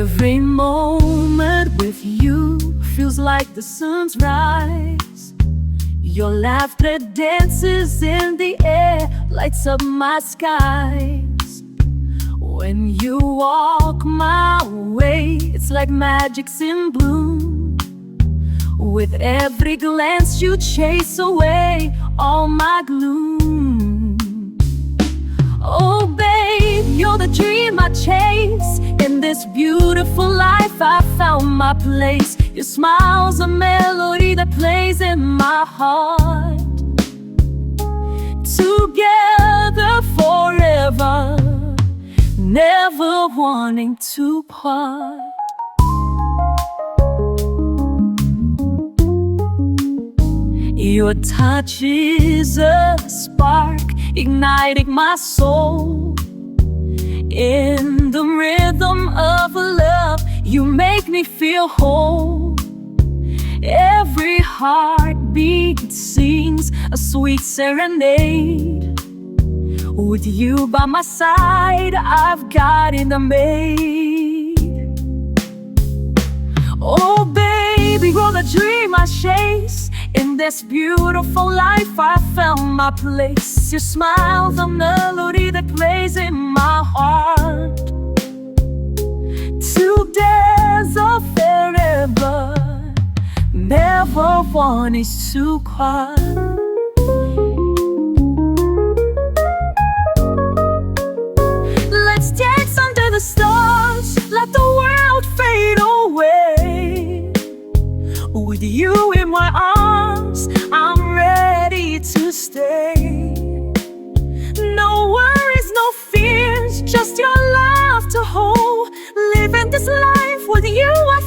Every moment with you feels like the sun's rise. Your laughter dances in the air, lights up my skies. When you walk my way, it's like magic's in bloom. With every glance you chase away all my gloom. Oh babe, you're the dream I chase. In this beautiful life I found my place. Your smile's a melody that plays in my heart. Together forever, never wanting to part. Your touch is a spark, igniting my soul. In the rhythm of love, you make me feel whole. Every heartbeat sings a sweet serenade. With you by my side, I've got it made. Oh baby, you're the dream I chase. In this beautiful life I found my place. Your smile's a melody that plays in my heart. Together forever, never wanting to part. Let's dance under the stars, let the world fade away. With you in my arms, I'm ready to stay. No worries, no fears, just your love to hold. Living this life with you I